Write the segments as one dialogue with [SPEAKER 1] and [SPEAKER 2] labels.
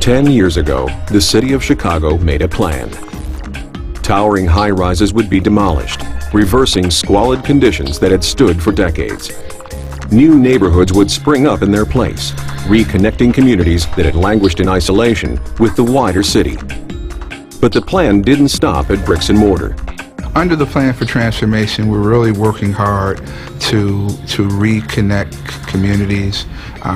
[SPEAKER 1] 10 years ago, the city of Chicago made a plan. Towering high-rises would be demolished, reversing squalid conditions that had stood for decades. New neighborhoods would spring up in their place, reconnecting communities that had languished in isolation with the wider city. But the plan didn't stop at bricks and mortar.
[SPEAKER 2] Under the plan for transformation, we're really working hard to reconnect communities,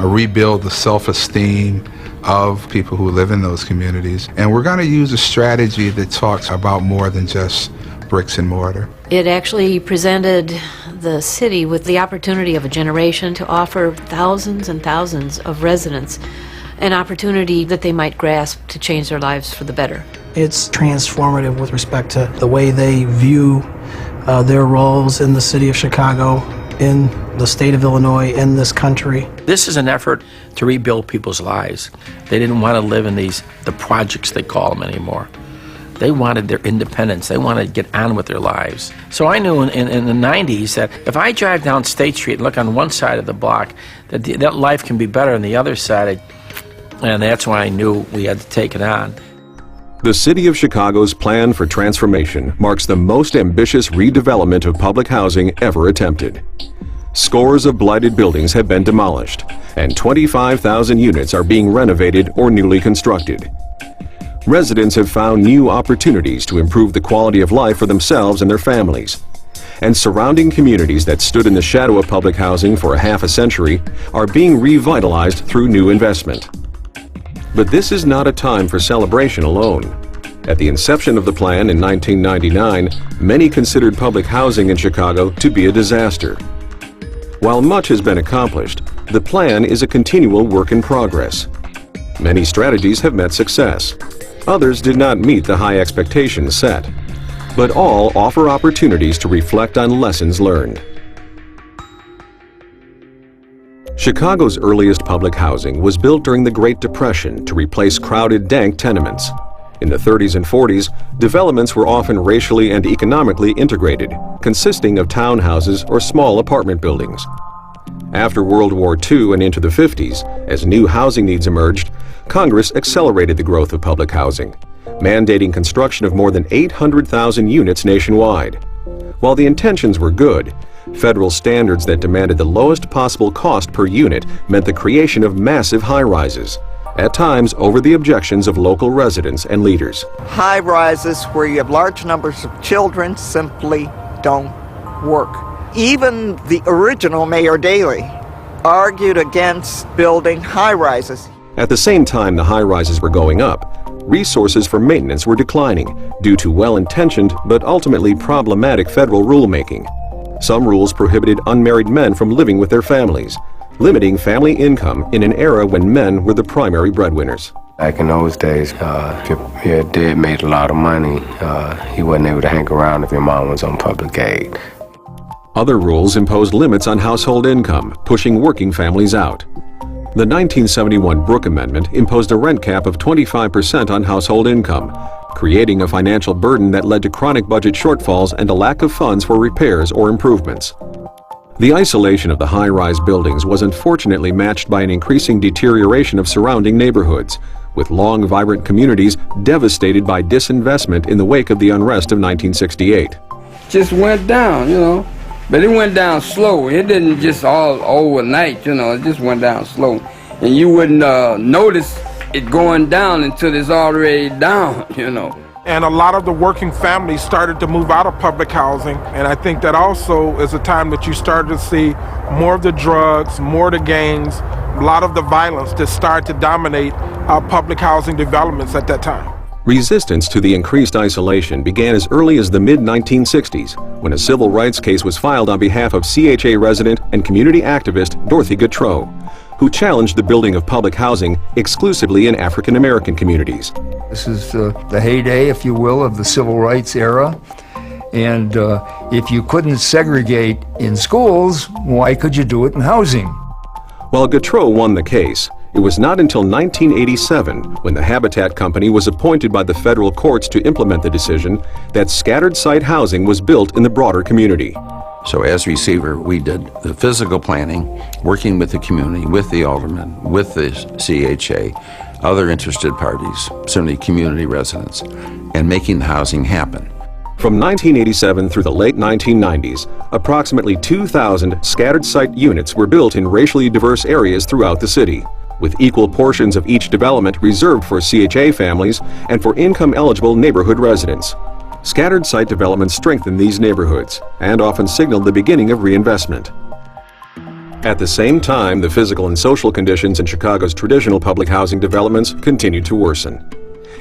[SPEAKER 2] rebuild the self-esteem of people who live in those communities. And we're going to use a strategy that talks about more than just bricks and mortar.
[SPEAKER 3] It actually presented the city with the opportunity of a generation to offer thousands and thousands of residents an opportunity that they might grasp to change their lives for the better.
[SPEAKER 4] It's transformative with respect to the way they view their roles in the city of Chicago, in the state of Illinois, in this country.
[SPEAKER 5] This is an effort to rebuild people's lives. They didn't want to live in the projects, they call them, anymore. They wanted their independence. They wanted to get on with their lives. So I knew in the 90s that if I drive down State Street and look on one side of the block, that life can be better on the other side. And that's why I knew we had to take it on.
[SPEAKER 1] The City of Chicago's plan for transformation marks the most ambitious redevelopment of public housing ever attempted. Scores of blighted buildings have been demolished, and 25,000 units are being renovated or newly constructed. Residents have found new opportunities to improve the quality of life for themselves and their families. And surrounding communities that stood in the shadow of public housing for a half a century are being revitalized through new investment. But this is not a time for celebration alone. At the inception of the plan in 1999, many considered public housing in Chicago to be a disaster. While much has been accomplished, the plan is a continual work in progress. Many strategies have met success. Others did not meet the high expectations set. But all offer opportunities to reflect on lessons learned. Chicago's earliest public housing was built during the Great Depression to replace crowded, dank tenements. In the 30s and 40s, developments were often racially and economically integrated, consisting of townhouses or small apartment buildings. After World War II and into the 50s, as new housing needs emerged, Congress accelerated the growth of public housing, mandating construction of more than 800,000 units nationwide. While the intentions were good, federal standards that demanded the lowest possible cost per unit meant the creation of massive high-rises, at times over the objections of local residents and leaders.
[SPEAKER 6] High-rises where you have large numbers of children simply don't work. Even the original Mayor Daley argued against building high-rises.
[SPEAKER 1] At the same time the high-rises were going up, resources for maintenance were declining due to well-intentioned but ultimately problematic federal rulemaking. Some rules prohibited unmarried men from living with their families, limiting family income in an era when men were the primary breadwinners.
[SPEAKER 7] Back in those days, if your dad made a lot of money, he wasn't able to hang around if your mom was on public aid.
[SPEAKER 1] Other rules imposed limits on household income, pushing working families out. The 1971 Brooke Amendment imposed a rent cap of 25% on household income, creating a financial burden that led to chronic budget shortfalls and a lack of funds for repairs or improvements. The isolation of the high-rise buildings was unfortunately matched by an increasing deterioration of surrounding neighborhoods, with long, vibrant communities devastated by disinvestment in the wake of the unrest of 1968.
[SPEAKER 8] Just went down, you know, but it went down slow. It didn't just all overnight, you know, it just went down slow. And you wouldn't notice it going down until it's already down, you know.
[SPEAKER 9] And a lot of the working families started to move out of public housing. And I think that also is a time that you started to see more of the drugs, more of the gangs, a lot of the violence that started to dominate public housing developments at that time.
[SPEAKER 1] Resistance to the increased isolation began as early as the mid-1960s, when a civil rights case was filed on behalf of CHA resident and community activist Dorothy Gautreaux, who challenged the building of public housing exclusively in African American communities.
[SPEAKER 10] This is the heyday, if you will, of the civil rights era. And if you couldn't segregate in schools, why could you do it in housing?
[SPEAKER 1] While Gautreaux won the case, it was not until 1987, when the Habitat Company was appointed by the federal courts to implement the decision, that scattered site housing was built in the broader community.
[SPEAKER 11] So as receiver, we did the physical planning, working with the community, with the aldermen, with the CHA, other interested parties, certainly community residents, and making the housing happen.
[SPEAKER 1] From 1987 through the late 1990s, approximately 2,000 scattered site units were built in racially diverse areas throughout the city, with equal portions of each development reserved for CHA families and for income-eligible neighborhood residents. Scattered site development strengthened these neighborhoods and often signaled the beginning of reinvestment. At the same time, the physical and social conditions in Chicago's traditional public housing developments continued to worsen.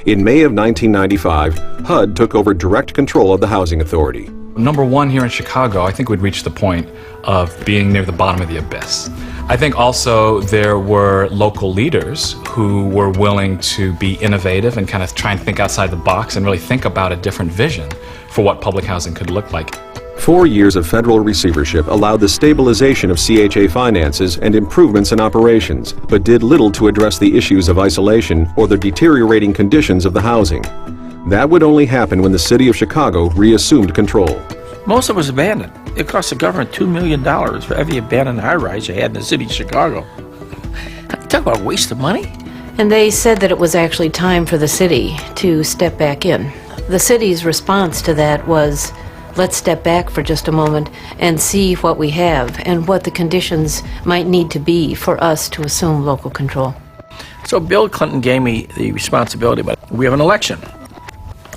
[SPEAKER 1] In May of 1995, HUD took over direct control of the housing authority.
[SPEAKER 12] Number one, here in Chicago, I think we'd reached the point of being near the bottom of the abyss. I think also there were local leaders who were willing to be innovative and kind of try and think outside the box and really think about a different vision for what public housing could look like.
[SPEAKER 1] 4 years of federal receivership allowed the stabilization of CHA finances and improvements in operations, but did little to address the issues of isolation or the deteriorating conditions of the housing. That would only happen when the city of Chicago reassumed control.
[SPEAKER 5] Most of it was abandoned. It cost the government $2 million for every abandoned high-rise you had in the city of Chicago. Talk about a waste of money.
[SPEAKER 3] And they said that it was actually time for the city to step back in. The city's response to that was, let's step back for just a moment and see what we have and what the conditions might need to be for us to assume local control.
[SPEAKER 5] So Bill Clinton gave me the responsibility, but we have an election.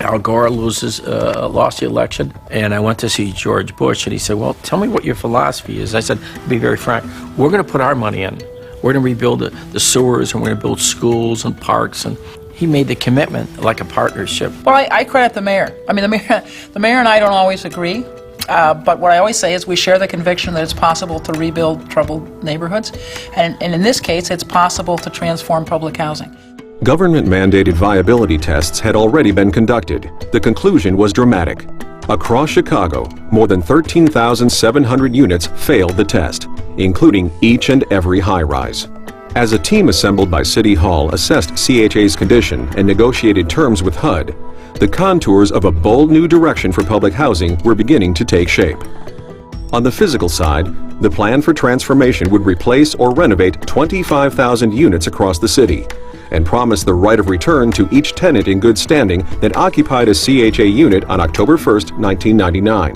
[SPEAKER 5] Al Gore lost the election, and I went to see George Bush, and he said, well, tell me what your philosophy is. I said, to be very frank, we're going to put our money in. We're going to rebuild the sewers, and we're going to build schools and parks, and he made the commitment like a partnership.
[SPEAKER 13] Well, I credit the mayor. I mean, the mayor and I don't always agree, but what I always say is we share the conviction that it's possible to rebuild troubled neighborhoods, and in this case, it's possible to transform public housing.
[SPEAKER 1] Government-mandated viability tests had already been conducted. The conclusion was dramatic. Across Chicago, more than 13,700 units failed the test, including each and every high-rise. As a team assembled by City Hall assessed CHA's condition and negotiated terms with HUD, the contours of a bold new direction for public housing were beginning to take shape. On the physical side, the plan for transformation would replace or renovate 25,000 units across the city and promise the right of return to each tenant in good standing that occupied a CHA unit on October 1, 1999.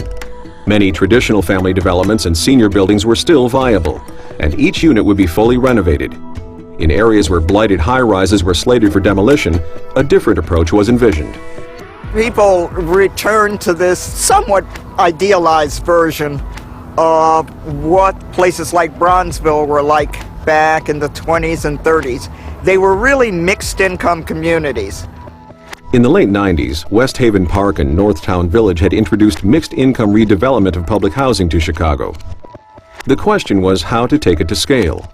[SPEAKER 1] Many traditional family developments and senior buildings were still viable, and each unit would be fully renovated. In areas where blighted high-rises were slated for demolition, a different approach was envisioned.
[SPEAKER 6] People returned to this somewhat idealized version of what places like Bronzeville were like back in the 20s and 30s. They were really mixed-income communities.
[SPEAKER 1] In the late 90s, West Haven Park and Northtown Village had introduced mixed-income redevelopment of public housing to Chicago. The question was how to take it to scale.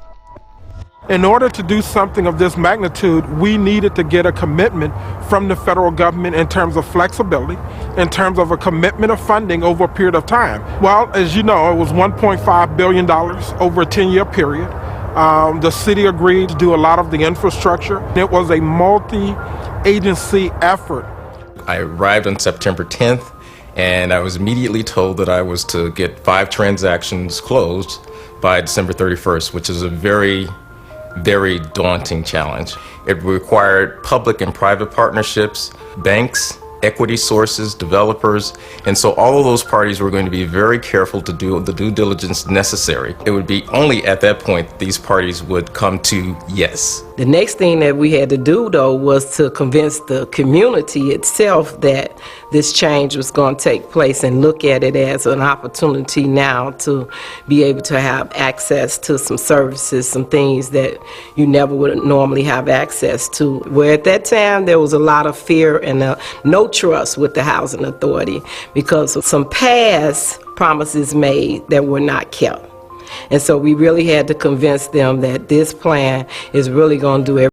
[SPEAKER 9] In order to do something of this magnitude, we needed to get a commitment from the federal government in terms of flexibility, in terms of a commitment of funding over a period of time. Well, as you know, it was $1.5 billion over a 10-year period. The city agreed to do a lot of the infrastructure. It was a multi-agency effort.
[SPEAKER 14] I arrived on September 10th, and I was immediately told that I was to get 5 transactions closed by December 31st, which is a very daunting challenge. It required public and private partnerships, banks, equity sources, developers, and so all of those parties were going to be very careful to do the due diligence necessary. It would be only at that point these parties would come to yes.
[SPEAKER 15] The next thing that we had to do, though, was to convince the community itself that this change was going to take place and look at it as an opportunity now to be able to have access to some services, some things that you never would normally have access to. Where at that time there was a lot of fear and no trust with the housing authority because of some past promises made that were not kept. And so we really had to convince them that this plan is really going to do everything